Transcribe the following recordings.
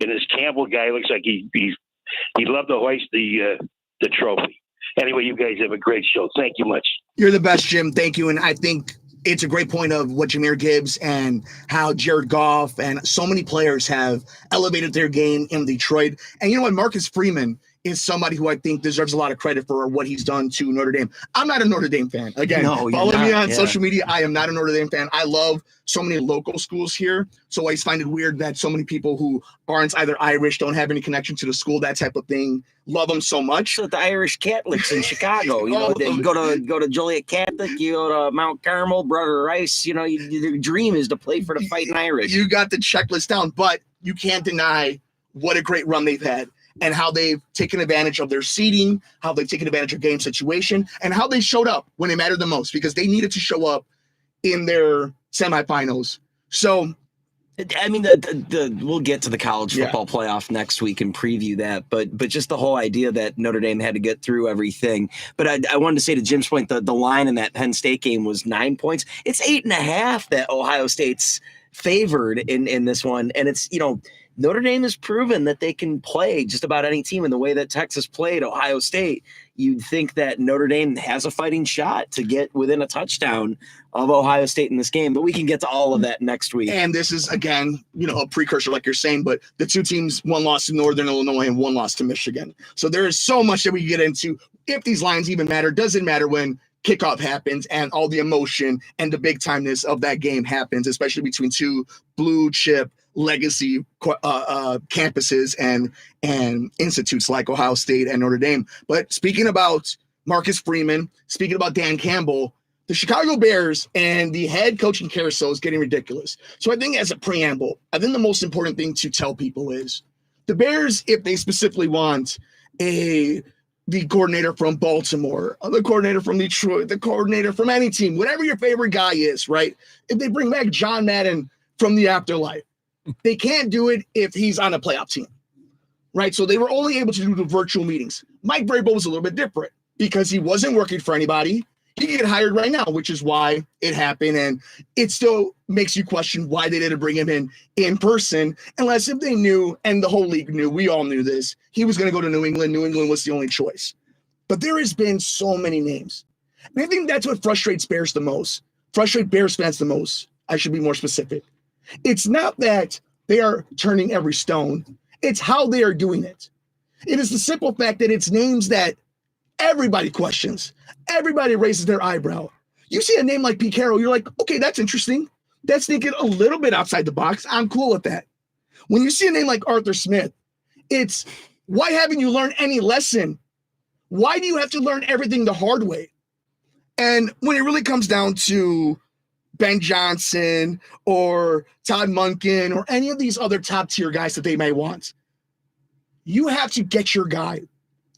and this Campbell guy looks like he'd love to hoist the trophy. Anyway, you guys have a great show. Thank you much. You're the best, Jim. Thank you. And I think it's a great point of what Jahmyr Gibbs and how Jared Goff and so many players have elevated their game in Detroit. And you know what? Marcus Freeman is somebody who I think deserves a lot of credit for what he's done to Notre Dame. I'm not a Notre Dame fan. Again, follow me on social media. I am not a Notre Dame fan. I love so many local schools here. So I always find it weird that so many people who aren't either Irish, don't have any connection to the school, that type of thing, love them so much. So the Irish Catholics in Chicago, you go to Joliet Catholic, you go to Mount Carmel, Brother Rice, your dream is to play for the Fighting Irish. You got the checklist down, but you can't deny what a great run they've had and how they've taken advantage of their seeding, how they've taken advantage of game situation, and how they showed up when it mattered the most, because they needed to show up in their semifinals. So, I mean, we'll get to the college football playoff next week and preview that, but just the whole idea that Notre Dame had to get through everything. But I wanted to say to Jim's point, the line in that Penn State game was 9 points. It's 8.5 that Ohio State's favored in this one, and it's Notre Dame has proven that they can play just about any team in the way that Texas played Ohio State. You'd think that Notre Dame has a fighting shot to get within a touchdown of Ohio State in this game, but we can get to all of that next week. And this is, again, a precursor, like you're saying, but the two teams, one lost to Northern Illinois and one lost to Michigan. So there is so much that we can get into. If these lines even matter, doesn't matter when kickoff happens and all the emotion and the big timeness of that game happens, especially between two blue chip legacy campuses and institutes like Ohio State and Notre Dame. But speaking about Marcus Freeman, speaking about Dan Campbell, the Chicago Bears and the head coaching carousel is getting ridiculous. So I think as a preamble, I think the most important thing to tell people is the Bears, if they specifically want the coordinator from Baltimore, the coordinator from Detroit, the coordinator from any team, whatever your favorite guy is, right? If they bring back John Madden from the afterlife, they can't do it if he's on a playoff team, right? So they were only able to do the virtual meetings. Mike Vrabel was a little bit different because he wasn't working for anybody. He could get hired right now, which is why it happened. And it still makes you question why they didn't bring him in person, unless if they knew, and the whole league knew, we all knew this, he was going to go to New England. New England was the only choice. But there has been so many names. And I think that's what frustrates Bears fans the most. I should be more specific. It's not that they are turning every stone. It's how they are doing it. It is the simple fact that it's names that everybody questions. Everybody raises their eyebrow. You see a name like Pete Carroll, you're like, okay, that's interesting. That's thinking a little bit outside the box. I'm cool with that. When you see a name like Arthur Smith, it's, why haven't you learned any lesson? Why do you have to learn everything the hard way? And when it really comes down to Ben Johnson or Todd Monken or any of these other top tier guys that they may want, you have to get your guy.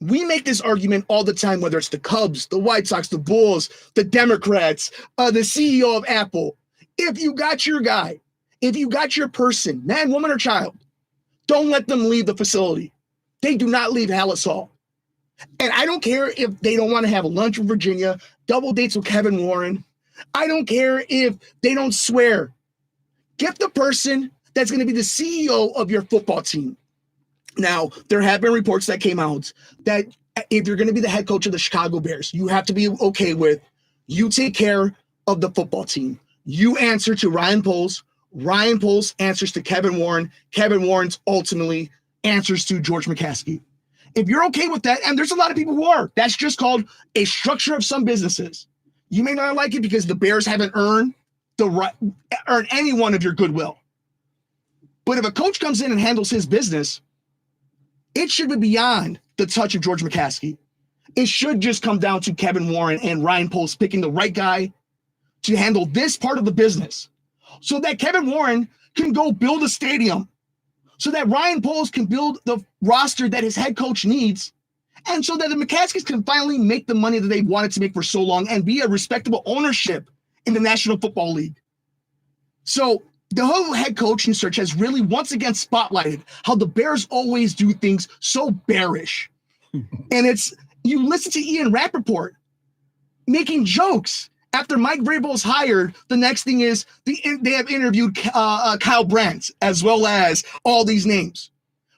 We make this argument all the time, whether it's the Cubs, the White Sox, the Bulls, the Democrats, the CEO of Apple. If you got your guy, if you got your person, man, woman, or child, don't let them leave the facility. They do not leave Hallis Hall. And I don't care if they don't want to have a lunch in Virginia, double dates with Kevin Warren. I don't care if they don't swear. Get the person that's going to be the CEO of your football team. Now, there have been reports that came out that if you're going to be the head coach of the Chicago Bears, you have to be okay with, you take care of the football team. You answer to Ryan Poles. Ryan Poles answers to Kevin Warren. Kevin Warren's ultimately answers to George McCaskey. If you're okay with that, and there's a lot of people who are, that's just called a structure of some businesses. You may not like it because the Bears haven't earned any one of your goodwill. But if a coach comes in and handles his business, it should be beyond the touch of George McCaskey. It should just come down to Kevin Warren and Ryan Poles picking the right guy to handle this part of the business so that Kevin Warren can go build a stadium, so that Ryan Poles can build the roster that his head coach needs, and so that the McCaskies can finally make the money that they wanted to make for so long and be a respectable ownership in the National Football League. So the whole head coaching search has really once again spotlighted how the Bears always do things so bearish. And it's, you listen to Ian Rappaport making jokes after Mike Vrabel is hired. The next thing is they have interviewed Kyle Brandt as well as all these names.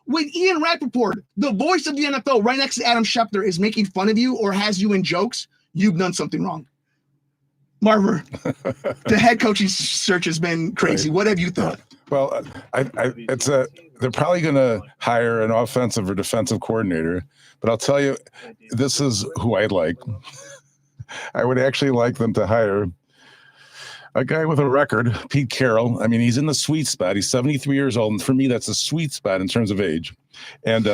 When Ian Rappaport, the voice of the NFL, right next to Adam Schefter, is making fun of you or has you in jokes, you've done something wrong. Marver, the head coaching search has been crazy. Right. What have you thought? Well, they're probably going to hire an offensive or defensive coordinator, but I'll tell you, this is who I'd like. I would actually like them to hire a guy with a record, Pete Carroll. I mean, he's in the sweet spot. He's 73 years old, and for me, that's a sweet spot in terms of age. And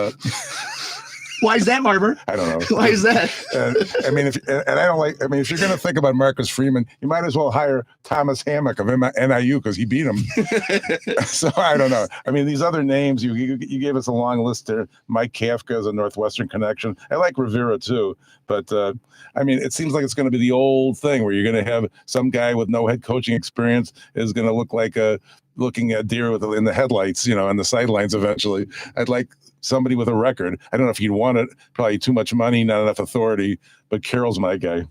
why is that, Marver? I don't know. Why is that? If you're going to think about Marcus Freeman, you might as well hire Thomas Hammock of NIU because he beat him. So I don't know. I mean, these other names, you gave us a long list there. Mike Kafka is a Northwestern connection. I like Rivera too, but it seems like it's going to be the old thing where you're going to have some guy with no head coaching experience is going to look like looking at deer in the headlights, on the sidelines eventually. I'd like somebody with a record. I don't know if you'd want it. Probably too much money, not enough authority. But Carroll's my guy.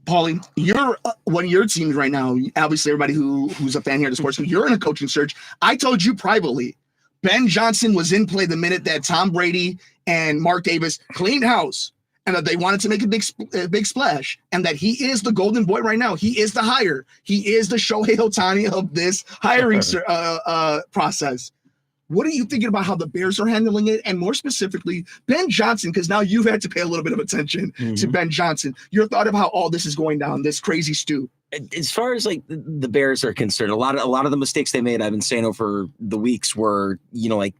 Paulie, you're one of your teams right now. Obviously, everybody who's a fan here at the Sports Cubicle, you're in a coaching search. I told you privately, Ben Johnson was in play the minute that Tom Brady and Mark Davis cleaned house, and that they wanted to make a big splash, and that he is the golden boy right now. He is the hire. He is the Shohei Ohtani of this hiring process. What are you thinking about how the Bears are handling it? And more specifically, Ben Johnson, because now you've had to pay a little bit of attention to Ben Johnson. Your thought of how all this is going down, this crazy stew. As far as like the Bears are concerned, a lot of the mistakes they made, I've been saying over the weeks, were, like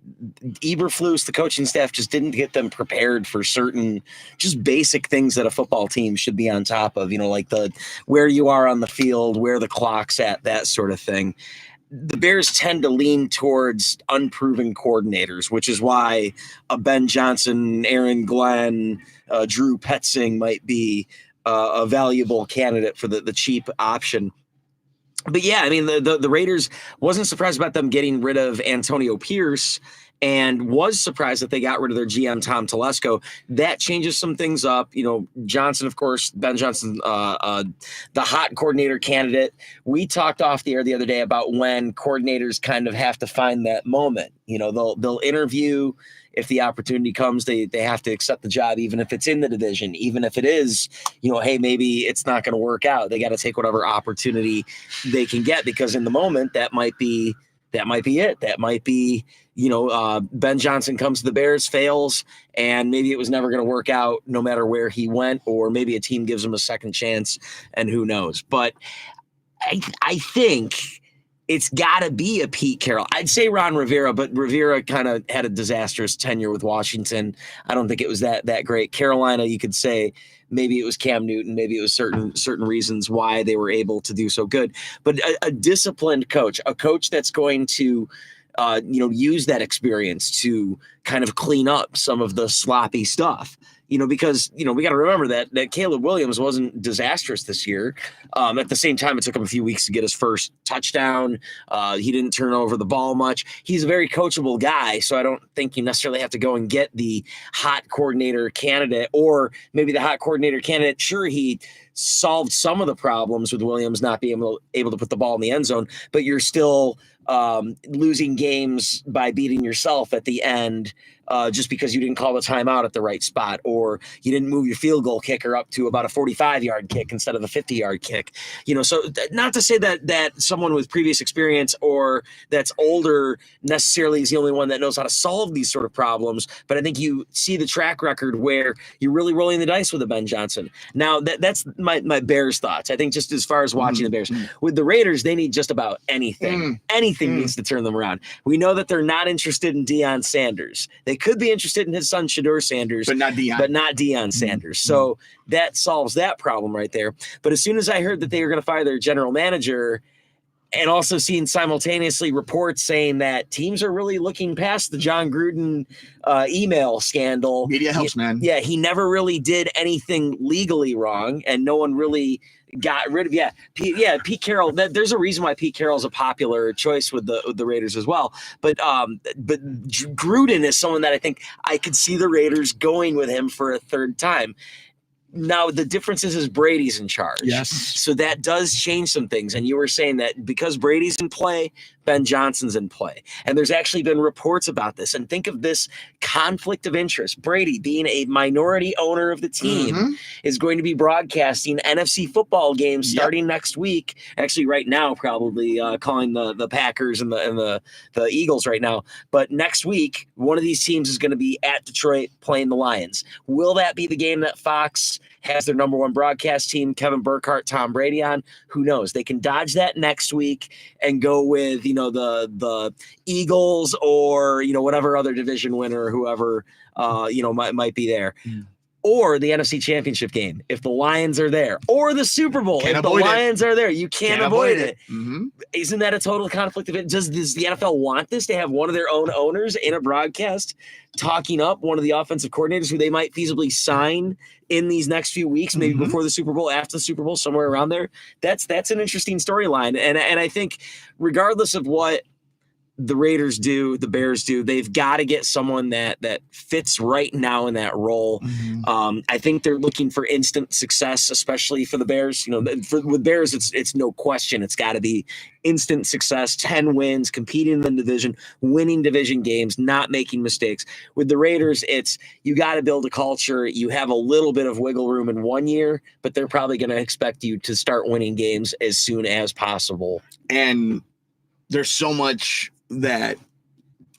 Eberflus, the coaching staff just didn't get them prepared for certain just basic things that a football team should be on top of, like where you are on the field, where the clock's at, that sort of thing. The Bears tend to lean towards unproven coordinators, which is why a Ben Johnson, Aaron Glenn, Drew Petzing might be a valuable candidate for the cheap option. But yeah, I mean, the Raiders, wasn't surprised about them getting rid of Antonio Pierce, and was surprised that they got rid of their GM, Tom Telesco. That changes some things up. Johnson, of course, Ben Johnson, the hot coordinator candidate. We talked off the air the other day about when coordinators kind of have to find that moment. They'll interview. If the opportunity comes, they have to accept the job, even if it's in the division, even if it is, hey, maybe it's not going to work out. They got to take whatever opportunity they can get, because in the moment that might be it. That might be, Ben Johnson comes to the Bears, fails, and maybe it was never going to work out no matter where he went, or maybe a team gives him a second chance, and who knows. But I think it's got to be a Pete Carroll. I'd say Ron Rivera, but Rivera kind of had a disastrous tenure with Washington. I don't think it was that great. Carolina, you could say maybe it was Cam Newton, maybe it was certain reasons why they were able to do so good. But a disciplined coach, a coach that's going to use that experience to kind of clean up some of the sloppy stuff. Because, we got to remember that Caleb Williams wasn't disastrous this year. At the same time, it took him a few weeks to get his first touchdown. He didn't turn over the ball much. He's a very coachable guy, so I don't think you necessarily have to go and get the hot coordinator candidate, or maybe the hot coordinator candidate. Sure, he solved some of the problems with Williams not being able to put the ball in the end zone, but you're still losing games by beating yourself at the end, just because you didn't call the timeout at the right spot, or you didn't move your field goal kicker up to about a 45-yard kick instead of a 50-yard kick. So not to say that someone with previous experience or that's older necessarily is the only one that knows how to solve these sort of problems, but I think you see the track record where you're really rolling the dice with a Ben Johnson. Now that's my Bears thoughts. I think just as far as watching the Bears, with the Raiders, they need just about anything. Anything needs to turn them around. We know that they're not interested in Deion Sanders. They could be interested in his son Shedeur Sanders, but not Deion Sanders. So that solves that problem right there. But as soon as I heard that they were going to fire their general manager, and also seeing simultaneously reports saying that teams are really looking past the John Gruden email scandal. Media helps, man. Yeah, he never really did anything legally wrong, and no one really got rid of. Pete Carroll. There's a reason why Pete Carroll's a popular choice with the Raiders as well. But Gruden is someone that I think I could see the Raiders going with him for a third time. Now, the difference is Brady's in charge. Yes. So that does change some things. And you were saying that because Brady's in play, Ben Johnson's in play. And there's actually been reports about this. And think of this conflict of interest. Brady, being a minority owner of the team, is going to be broadcasting NFC football games starting next week. Actually, right now, probably calling the Packers and the Eagles right now. But next week, one of these teams is going to be at Detroit playing the Lions. Will that be the game that Fox has their number one broadcast team, Kevin Burkhardt, Tom Brady on? Who knows? They can dodge that next week and go with, the Eagles or, whatever other division winner or whoever, might be there. Or the NFC Championship game, if the Lions are there, or the Super Bowl, if the Lions are there, you can't avoid it. Isn't that a total conflict of it? Does the NFL want this, to have one of their own owners in a broadcast talking up one of the offensive coordinators who they might feasibly sign in these next few weeks, maybe before the Super Bowl, after the Super Bowl, somewhere around there? That's an interesting storyline. And I think regardless of what the Raiders do, the Bears do, they've got to get someone that fits right now in that role. I think they're looking for instant success, especially for the Bears. With Bears, it's no question. It's got to be instant success, 10 wins, competing in the division, winning division games, not making mistakes. With the Raiders, it's you got to build a culture. You have a little bit of wiggle room in 1 year, but they're probably going to expect you to start winning games as soon as possible. And there's so much that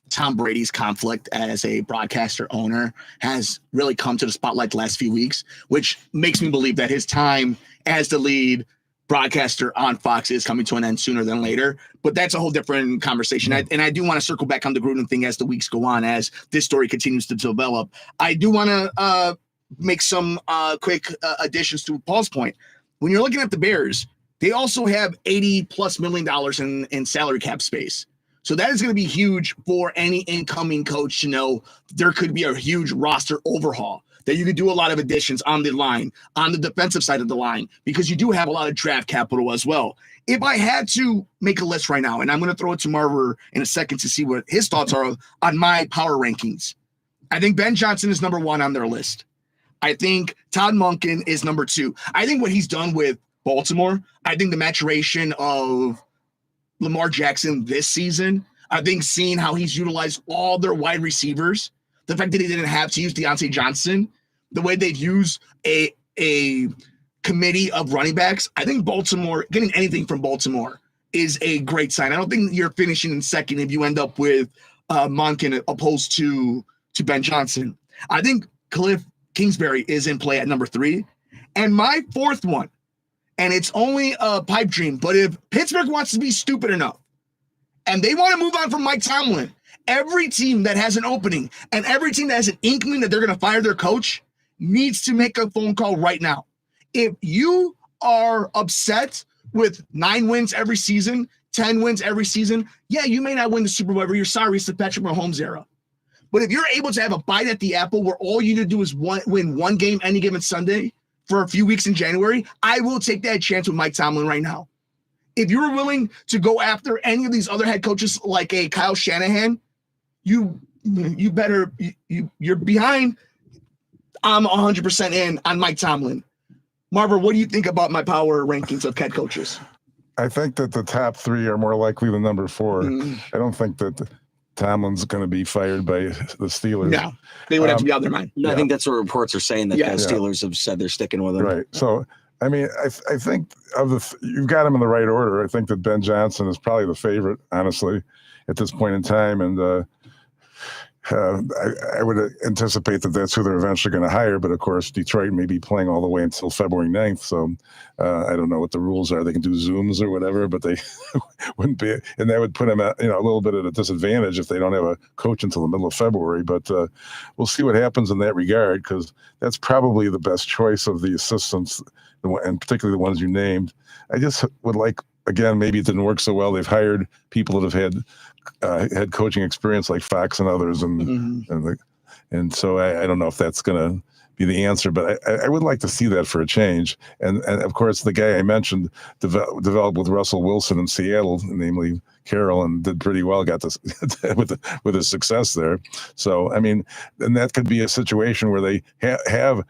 Tom Brady's conflict as a broadcaster owner has really come to the spotlight the last few weeks, which makes me believe that his time as the lead broadcaster on Fox is coming to an end sooner than later. But that's a whole different conversation. And I do want to circle back on the Gruden thing as the weeks go on, as this story continues to develop. I do want to make some quick additions to Paul's point. When you're looking at the Bears, they also have $80+ million in salary cap space. So that is going to be huge for any incoming coach to know there could be a huge roster overhaul, that you could do a lot of additions on the line, on the defensive side of the line, because you do have a lot of draft capital as well. If I had to make a list right now, and I'm going to throw it to Marver in a second to see what his thoughts are on my power rankings, I think Ben Johnson is number 1 on their list. I think Todd Monken is number 2. I think what he's done with Baltimore, I think the maturation of Lamar Jackson this season, I think seeing how he's utilized all their wide receivers, the fact that he didn't have to use Deontay Johnson, the way they've used a committee of running backs, I think Baltimore, getting anything from Baltimore is a great sign. I don't think you're finishing in second if you end up with Monken opposed to Ben Johnson. I think Cliff Kingsbury is in play at number 3. And my 4th one, and it's only a pipe dream, but if Pittsburgh wants to be stupid enough and they want to move on from Mike Tomlin, every team that has an opening and every team that has an inkling that they're going to fire their coach needs to make a phone call right now. If you are upset with 9 wins every season, 10 wins every season, yeah, you may not win the Super Bowl every year. Sorry, it's the Patrick Mahomes era. But if you're able to have a bite at the apple where all you need to do is win one game any given Sunday for a few weeks in January, I will take that chance with Mike Tomlin right now. If you're willing to go after any of these other head coaches like a Kyle Shanahan, you better, you're behind. I'm 100% in on Mike Tomlin. Marver, what do you think about my power rankings of head coaches? I think that the top 3 are more likely than number 4. I don't think that Tomlin's going to be fired by the Steelers. No, they would have to be out of their mind. No, I think that's what reports are saying, that the Steelers have said they're sticking with him. Right. So, I mean, I think you've got him in the right order. I think that Ben Johnson is probably the favorite, honestly, at this point in time. And I would anticipate that that's who they're eventually going to hire. But, of course, Detroit may be playing all the way until February 9th. So I don't know what the rules are. They can do Zooms or whatever, but they wouldn't be. And that would put them at, a little bit at a disadvantage if they don't have a coach until the middle of February. But we'll see what happens in that regard, because that's probably the best choice of the assistants, and particularly the ones you named. I just would like, again, maybe it didn't work so well. They've hired people that have had coaching experience like Fox and others, and so I don't know if that's going to be the answer, but I would like to see that for a change. And of course, the guy I mentioned developed with Russell Wilson in Seattle, namely Carroll, and did pretty well. Got this with his success there. So I mean, and that could be a situation where they have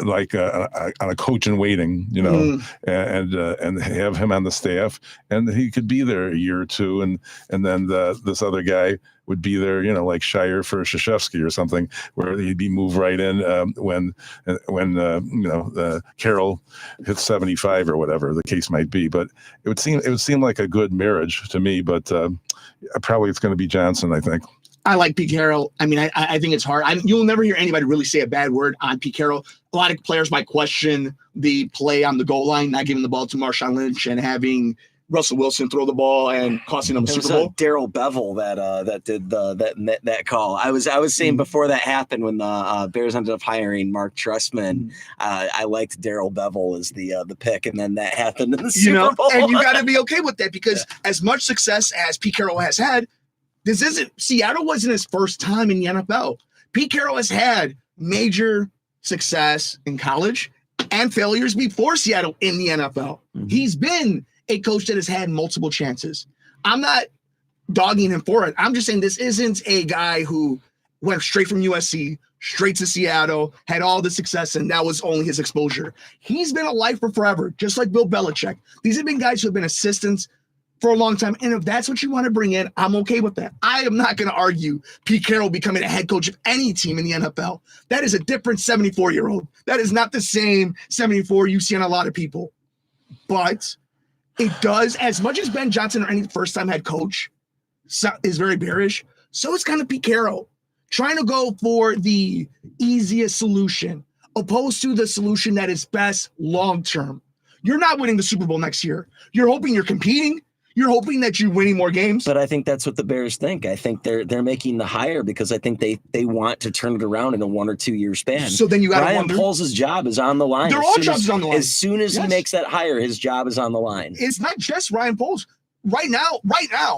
like on a coach in waiting, and have him on the staff, and he could be there a year or two, and then this other guy would be there, like Shire for Krzyzewski or something, where he'd be moved right in when Carroll hits 75 or whatever the case might be. But it would seem like a good marriage to me. But probably it's going to be Johnson, I think. I like Pete Carroll. I mean, I think it's hard. You'll never hear anybody really say a bad word on Pete Carroll. A lot of players might question the play on the goal line, not giving the ball to Marshawn Lynch and having Russell Wilson throw the ball and costing them a Super Bowl. Darrell Bevel that did that call. I was saying before that happened, when the Bears ended up hiring Mark Trestman, I liked Darrell Bevel as the pick, and then that happened in the Super Bowl. And you got to be okay with that, because as much success as Pete Carroll has had, Seattle wasn't his first time in the NFL. Pete Carroll has had major success in college and failures before Seattle in the NFL. Mm-hmm. He's been a coach that has had multiple chances. I'm not dogging him for it. I'm just saying this isn't a guy who went straight from USC, straight to Seattle, had all the success, and that was only his exposure. He's been a lifer forever, just like Bill Belichick. These have been guys who have been assistants for a long time. And if that's what you want to bring in, I'm okay with that. I am not going to argue Pete Carroll becoming a head coach of any team in the NFL. That is a different 74-year-old. That is not the same 74 you see on a lot of people. But it does, as much as Ben Johnson or any first-time head coach is very bearish, so is kind of Pete Carroll. Trying to go for the easiest solution, opposed to the solution that is best long-term. You're not winning the Super Bowl next year. You're hoping you're competing. You're hoping that you're winning more games. But I think that's what the Bears think. I think they're making the hire because I think they want to turn it around in a 1 or 2 year span. So then you got Ryan Poles' job is on the line. Their all jobs is on the line. As soon as he makes that hire, his job is on the line. It's not just Ryan Poles. Right now.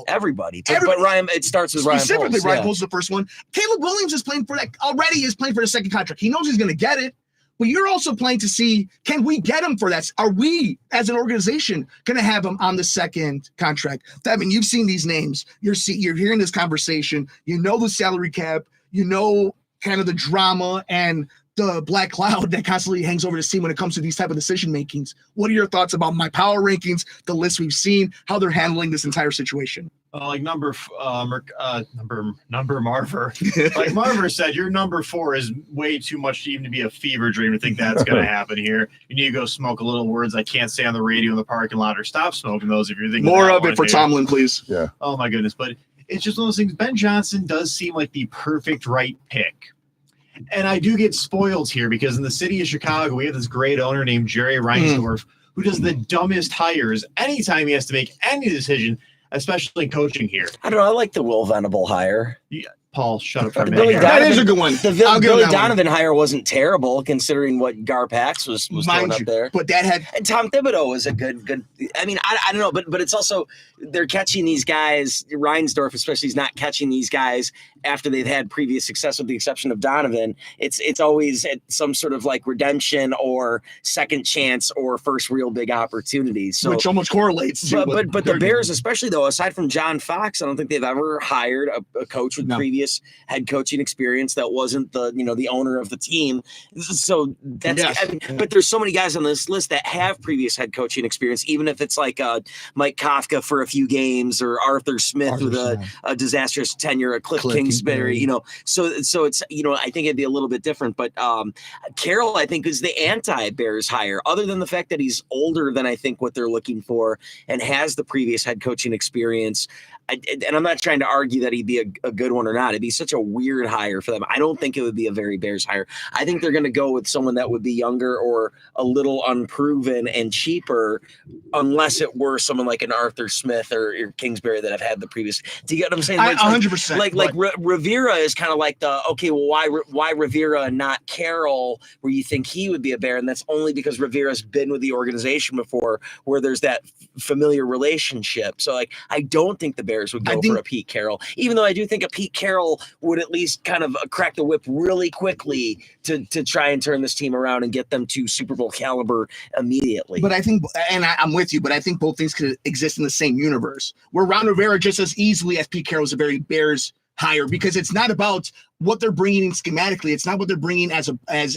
Everybody. But Ryan, it starts with Ryan Poles. Specifically, Ryan Poles is the first one. Caleb Williams is playing for the second contract. He knows he's going to get it. But you're also playing to see, can we get him for that? Are we, as an organization, going to have him on the second contract? Devin, you've seen these names. You're hearing this conversation. You know the salary cap. You know kind of the drama and the black cloud that constantly hangs over the scene when it comes to these type of decision makings. What are your thoughts about my power rankings, the list we've seen, how they're handling this entire situation? Like number Marver. Like Marver said, your number 4 is way too much to even be a fever dream to think that's going to happen here. You need to go smoke a little words I can't say on the radio in the parking lot, or stop smoking those if you're thinking more of it for Tomlin, please. Yeah. Oh my goodness. But it's just one of those things. Ben Johnson does seem like the perfect right pick. And I do get spoiled here because in the city of Chicago, we have this great owner named Jerry Reinsdorf who does the dumbest hires anytime he has to make any decision, especially coaching here. I don't know. I like the Will Venable hire. Yeah, Paul, shut up for a minute. That is a good one. The Billy Donovan hire wasn't terrible considering what Garpax was throwing up there. But that had and Tom Thibodeau was a good. I mean, I don't know, but it's also they're catching these guys. Reinsdorf especially is not catching these guys after they've had previous success, with the exception of Donovan. It's always at some sort of like redemption or second chance or first real big opportunity. So which almost correlates to but the Bears, especially though, aside from John Fox, I don't think they've ever hired a coach with previous head coaching experience that wasn't the owner of the team. So that's but there's so many guys on this list that have previous head coaching experience, even if it's like Mike Kafka for a few games or Arthur Smith with a disastrous tenure at Cliff Kingsbury, so it's I think it'd be a little bit different. But Carroll, I think, is the anti-Bears hire, other than the fact that he's older than I think what they're looking for and has the previous head coaching experience. And I'm not trying to argue that he'd be a good one or not. It'd be such a weird hire for them. I don't think it would be a very Bears hire. I think they're going to go with someone that would be younger or a little unproven and cheaper, unless it were someone like an Arthur Smith or Kingsbury that have had the previous. Do you get what I'm saying? 100%. Like Rivera is kind of like why Rivera and not Carroll, where you think he would be a Bear, and that's only because Rivera's been with the organization before, where there's that familiar relationship. So I don't think the Bears would go for a Pete Carroll, even though I do think a Pete Carroll would at least kind of crack the whip really quickly to try and turn this team around and get them to Super Bowl caliber immediately. But I think, and I'm with you, but I think both things could exist in the same universe, where Ron Rivera just as easily as Pete Carroll is a very Bears hire, because it's not about what they're bringing in schematically. It's not what they're bringing as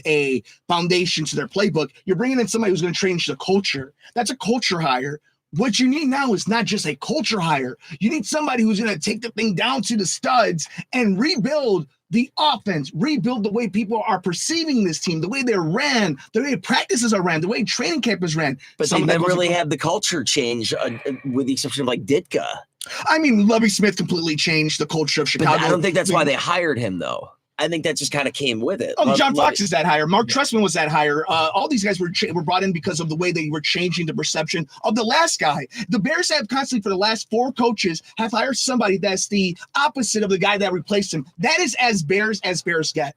a foundation to their playbook. You're bringing in somebody who's going to change the culture. That's a culture hire. What you need now is not just a culture hire. You need somebody who's going to take the thing down to the studs and rebuild the offense, rebuild the way people are perceiving this team, the way they're ran, the way practices are ran, the way training camp is ran. But they never really had the culture change, with the exception of like Ditka. I mean, Lovie Smith completely changed the culture of Chicago. But I don't think that's why they hired him, though. I think that just kind of came with it. Oh, John Fox is that hire. Mark Trestman was that hire. All these guys were brought in because of the way they were changing the perception of the last guy. The Bears have constantly, for the last 4 coaches, have hired somebody that's the opposite of the guy that replaced him. That is as Bears get.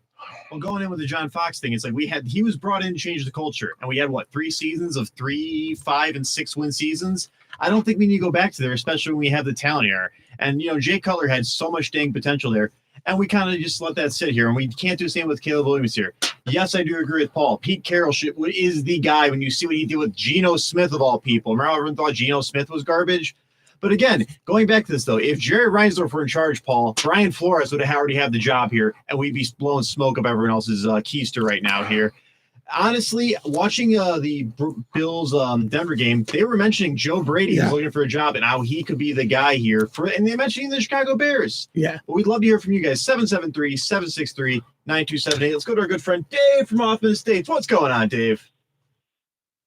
Well, going in with the John Fox thing, it's like he was brought in to change the culture, and we had 3 seasons of 3, 5, and 6 win seasons. I don't think we need to go back to there, especially when we have the talent here. And Jay Cutler had so much dang potential there. And we kind of just let that sit here. And we can't do the same with Caleb Williams here. Yes, I do agree with Paul. Pete Carroll is the guy when you see what he did with Geno Smith, of all people. Remember, everyone thought Geno Smith was garbage? But again, going back to this, though, if Jerry Reinsdorf were in charge, Paul, Brian Flores would have already had the job here, and we'd be blowing smoke up everyone else's keister right now here. Honestly, watching the Bills Denver game, they were mentioning Joe Brady was looking for a job and how he could be the guy here and they mentioned the Chicago Bears. Yeah. But we'd love to hear from you guys. 773-763-9278. Let's go to our good friend Dave from Hoffman Estates. What's going on, Dave?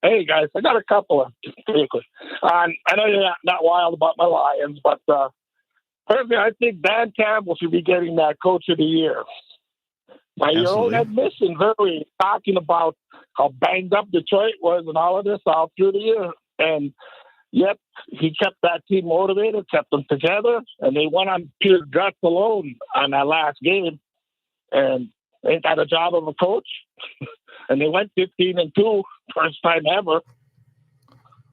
Hey guys, I got a couple of quickly. I know you're not wild about my Lions, but personally, I think Dan Campbell should be getting that Coach of the Year. By your own admission, very talking about how banged up Detroit was and all of this all through the year. And yet he kept that team motivated, kept them together, and they went on pure guts alone on that last game. And they got a job of a coach. And they went 15-2, first time ever.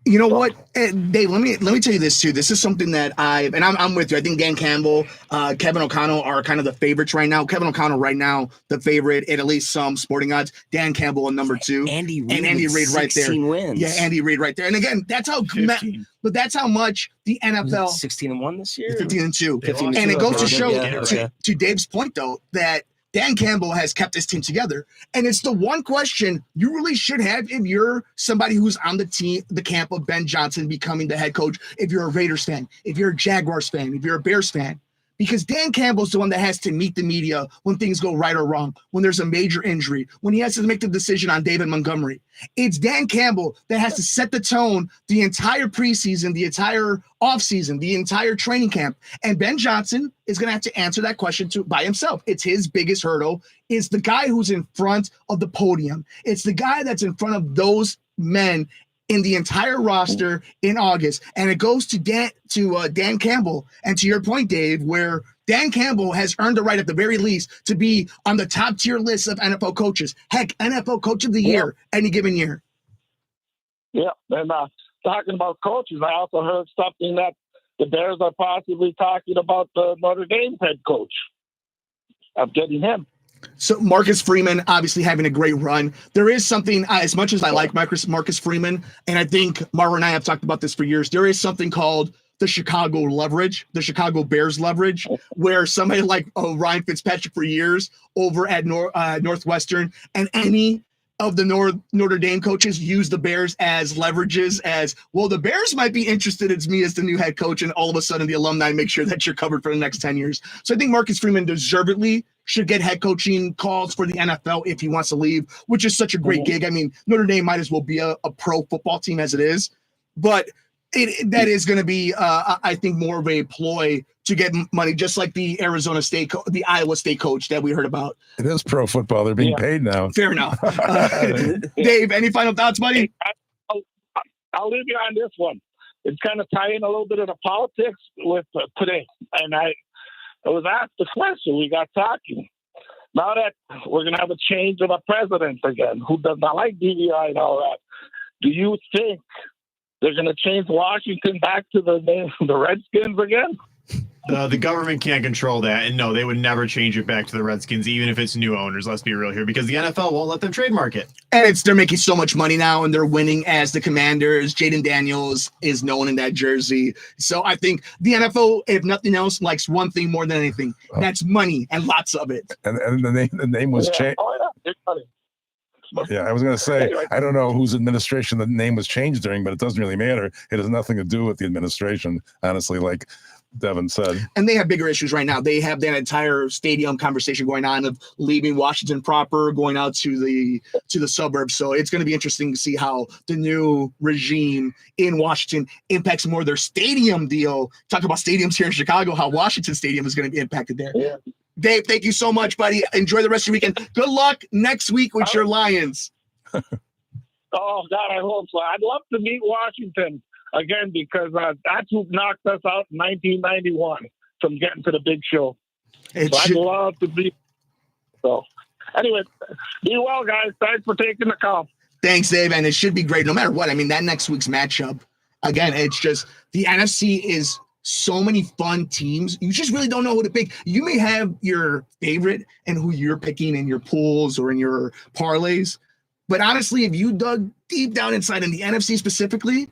You know what, Dave? Let me tell you this too. This is something that I'm with you. I think Dan Campbell, Kevin O'Connell are kind of the favorites right now. Kevin O'Connell right now the favorite at least some sporting odds. Dan Campbell in number 2, Andy Reid and Andy Reid right there. Wins. Yeah, Andy Reid right there. And again, that's how much the NFL 16-1 this year. 15-2. And it goes to show to Dave's point though that Dan Campbell has kept his team together. And it's the one question you really should have if you're somebody who's on the team, the camp of Ben Johnson becoming the head coach, if you're a Raiders fan, if you're a Jaguars fan, if you're a Bears fan. Because Dan Campbell's the one that has to meet the media when things go right or wrong, when there's a major injury, when he has to make the decision on David Montgomery. It's Dan Campbell that has to set the tone the entire preseason, the entire offseason, the entire training camp. And Ben Johnson is going to have to answer that question by himself. It's his biggest hurdle. It's the guy who's in front of the podium. It's the guy that's in front of those men in the entire roster in August. And it goes to Dan Campbell. And to your point, Dave, where Dan Campbell has earned the right at the very least to be on the top tier list of NFL coaches. Heck, NFL Coach of the Year any given year. Yeah, and talking about coaches, I also heard something that the Bears are possibly talking about the Notre Dame head coach of getting him. So Marcus Freeman obviously having a great run. There is something, as much as I like Marcus Freeman, and I think Marver and I have talked about this for years, there is something called the Chicago leverage, the Chicago Bears leverage, where somebody like Ryan Fitzpatrick for years over at Northwestern and any of the Notre Dame coaches use the Bears as leverages as, well, the Bears might be interested in me as the new head coach, and all of a sudden the alumni make sure that you're covered for the next 10 years. So I think Marcus Freeman deservedly should get head coaching calls for the NFL if he wants to leave, which is such a great gig. I mean, Notre Dame might as well be a pro football team as it is, but that is going to be, I think, more of a ploy to get money, just like the the Iowa State coach that we heard about. It is pro football. They're being paid now. Fair enough. Dave, any final thoughts, buddy? I'll leave you on this one. It's kind of tying a little bit of the politics with today. And I was asked the question, we got talking. Now that we're going to have a change of a president again, who does not like DVI and all that, do you think they're going to change Washington back to the name of the Redskins again? The government can't control that, and no, they would never change it back to the Redskins, even if it's new owners. Let's be real here, because the NFL won't let them trademark it. And they're making so much money now, and they're winning as the Commanders. Jaden Daniels is known in that jersey. So I think the NFL, if nothing else, likes one thing more than anything. That's money, and lots of it. And the name was changed. Oh, yeah. It's funny. Yeah, I was going to say, I don't know whose administration the name was changed during, but it doesn't really matter. It has nothing to do with the administration, honestly, like Devin said. And they have bigger issues right now. They have that entire stadium conversation going on of leaving Washington proper, going out to the suburbs. So it's going to be interesting to see how the new regime in Washington impacts more their stadium deal. Talk about stadiums here in Chicago, how Washington Stadium is going to be impacted there. Yeah. Dave, thank you so much, buddy. Enjoy the rest of your weekend. Good luck next week with your Lions. Oh, God, I hope so. I'd love to meet Washington again because that's who knocked us out in 1991 from getting to the big show. I'd love to be. So, anyway, be well, guys. Thanks for taking the call. Thanks, Dave. And it should be great no matter what. I mean, that next week's matchup, again, it's just the NFC is so many fun teams. You just really don't know who to pick. You may have your favorite and who you're picking in your pools or in your parlays. But honestly, if you dug deep down inside in the NFC specifically,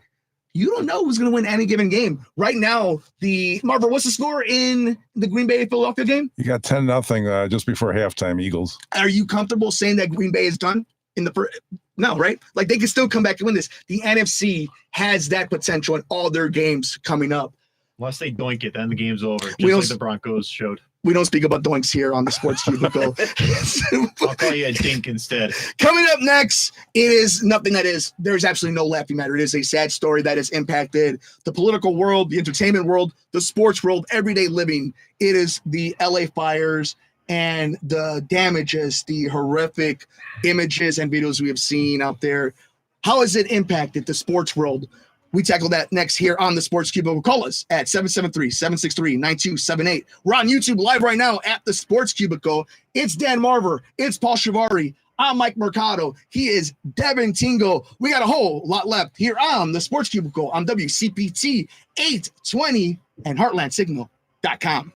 you don't know who's going to win any given game. Right now, Marver, what's the score in the Green Bay-Philadelphia game? You got 10-0 just before halftime, Eagles. Are you comfortable saying that Green Bay is done in the first? No, right? Like they can still come back and win this. The NFC has that potential in all their games coming up. Unless they doink it, then the game's over. Just like the Broncos showed. We don't speak about doinks here on the Sports Cubicle. I'll call you a dink instead. Coming up next, it is nothing that is, there's absolutely no laughing matter. It is a sad story that has impacted the political world, the entertainment world, the sports world, everyday living. It is the LA fires and the damages, the horrific images and videos we have seen out there. How has it impacted the sports world? We tackle that next here on the Sports Cubicle. Call us at 773-763-9278. We're on YouTube live right now at the Sports Cubicle. It's Dan Marver. It's Paul Chivari. I'm Mike Mercado. He is Devin Tingle. We got a whole lot left here on the Sports Cubicle on WCPT 820 and HeartlandSignal.com.